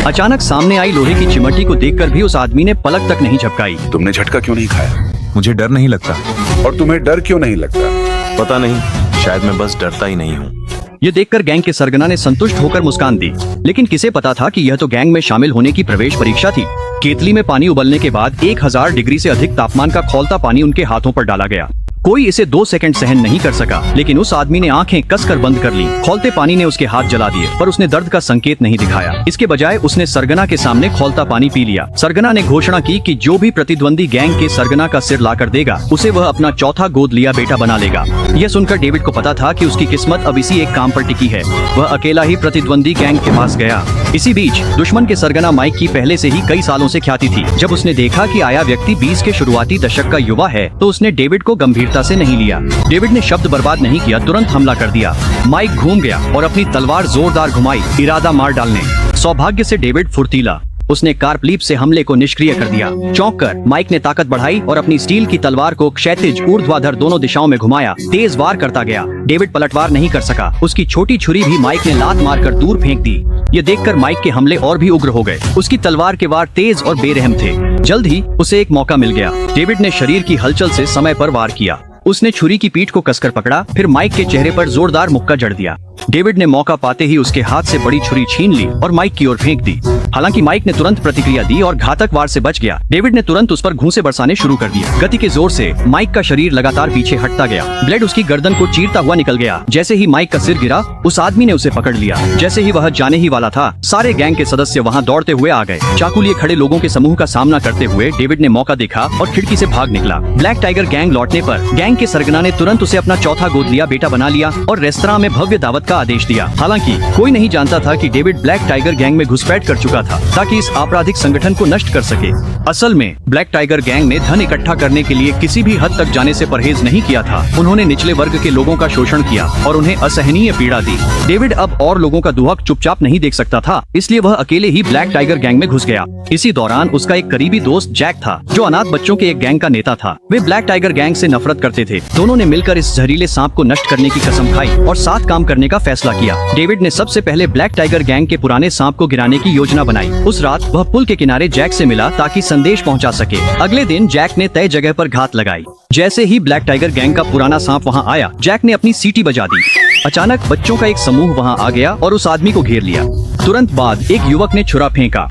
अचानक सामने आई लोहे की चिमटी को देखकर भी उस आदमी ने पलक तक नहीं झपकाई। तुमने झटका क्यों नहीं खाया? मुझे डर नहीं लगता। और तुम्हें डर क्यों नहीं लगता? पता नहीं, शायद मैं बस डरता ही नहीं हूँ। ये देखकर गैंग के सरगना ने संतुष्ट होकर मुस्कान दी, लेकिन किसे पता था कि यह तो गैंग में शामिल होने की प्रवेश परीक्षा थी। केतली में पानी उबलने के बाद 1000 डिग्री से अधिक तापमान का खौलता पानी उनके हाथों पर डाला गया। कोई इसे 2 सेकंड सहन नहीं कर सका, लेकिन उस आदमी ने आंखें कसकर बंद कर ली। खौलते पानी ने उसके हाथ जला दिए, पर उसने दर्द का संकेत नहीं दिखाया। इसके बजाय उसने सरगना के सामने खौलता पानी पी लिया। सरगना ने घोषणा की कि जो भी प्रतिद्वंदी गैंग के सरगना का सिर लाकर देगा, उसे वह अपना चौथा गोद लिया बेटा बना लेगा। यह सुनकर डेविड को पता था कि उसकी किस्मत अब इसी एक काम पर टिकी है। वह अकेला ही प्रतिद्वंदी गैंग के पास गया। इसी बीच दुश्मन के सरगना माइक की पहले से ही कई सालों से ख्याति थी। जब उसने देखा कि आया व्यक्ति 20 के शुरुआती दशक का युवा है, तो उसने डेविड को गंभीरता से नहीं लिया। डेविड ने शब्द बर्बाद नहीं किया, तुरंत हमला कर दिया। माइक घूम गया और अपनी तलवार जोरदार घुमाई, इरादा मार डालने। सौभाग्य से डेविड फुर्तीला, उसने कार्पलीप से हमले को निष्क्रिय कर दिया। चौंक कर माइक ने ताकत बढ़ाई और अपनी स्टील की तलवार को क्षैतिज ऊर्ध्वाधर दोनों दिशाओं में घुमाया। तेज वार करता गया। डेविड पलटवार नहीं कर सका। उसकी छोटी छुरी भी माइक ने लात मारकर दूर फेंक दी। ये देखकर माइक के हमले और भी उग्र हो गए। उसकी तलवार के वार तेज और बेरहम थे। जल्द ही उसे एक मौका मिल गया। डेविड ने शरीर की हलचल से समय पर वार किया। उसने छुरी की पीठ को कसकर पकड़ा, फिर माइक के चेहरे पर जोरदार मुक्का जड़ दिया। डेविड ने मौका पाते ही उसके हाथ से बड़ी छुरी छीन ली और माइक की ओर फेंक दी। हालांकि माइक ने तुरंत प्रतिक्रिया दी और घातक वार से बच गया। डेविड ने तुरंत उस पर घूंसे बरसाने शुरू कर दिए। गति के जोर से माइक का शरीर लगातार पीछे हटता गया। ब्लेड उसकी गर्दन को चीरता हुआ निकल गया। जैसे ही माइक का सिर गिरा, उस आदमी ने उसे पकड़ लिया। जैसे ही वह जाने ही वाला था, सारे गैंग के सदस्य वहाँ दौड़ते हुए आ गए। चाकू लिए खड़े लोगों के समूह का सामना करते हुए डेविड ने मौका देखा और खिड़की से भाग निकला। ब्लैक टाइगर गैंग लौटने पर गैंग के सरगना ने तुरंत उसे अपना चौथा गोद लिया बेटा बना लिया और रेस्तरां में भव्य दावत का आदेश दिया। हालांकि कोई नहीं जानता था कि डेविड ब्लैक टाइगर गैंग में घुसपैठ कर चुका था, ताकि इस आपराधिक संगठन को नष्ट कर सके। असल में ब्लैक टाइगर गैंग ने धन इकट्ठा करने के लिए किसी भी हद तक जाने से परहेज नहीं किया था। उन्होंने निचले वर्ग के लोगों का शोषण किया और उन्हें असहनीय पीड़ा दी। डेविड अब और लोगों का दुहक चुपचाप नहीं देख सकता था, इसलिए वह अकेले ही ब्लैक टाइगर गैंग में घुस गया। इसी दौरान उसका एक करीबी दोस्त जैक था, जो अनाथ बच्चों के एक गैंग का नेता था। वे ब्लैक टाइगर गैंग से नफरत करते थे। दोनों ने मिलकर इस जहरीले सांप को नष्ट करने की कसम खाई और साथ काम करने का फैसला किया। डेविड ने सबसे पहले ब्लैक टाइगर गैंग के पुराने सांप को गिराने की योजना बनाई। उस रात वह पुल के किनारे जैक से मिला ताकि संदेश पहुंचा सके। अगले दिन जैक ने तय जगह पर घात लगाई। जैसे ही ब्लैक टाइगर गैंग का पुराना सांप वहां आया, जैक ने अपनी सीटी बजा दी। अचानक बच्चों का एक समूह वहां आ गया और उस आदमी को घेर लिया। तुरंत बाद एक युवक ने छुरा फेंका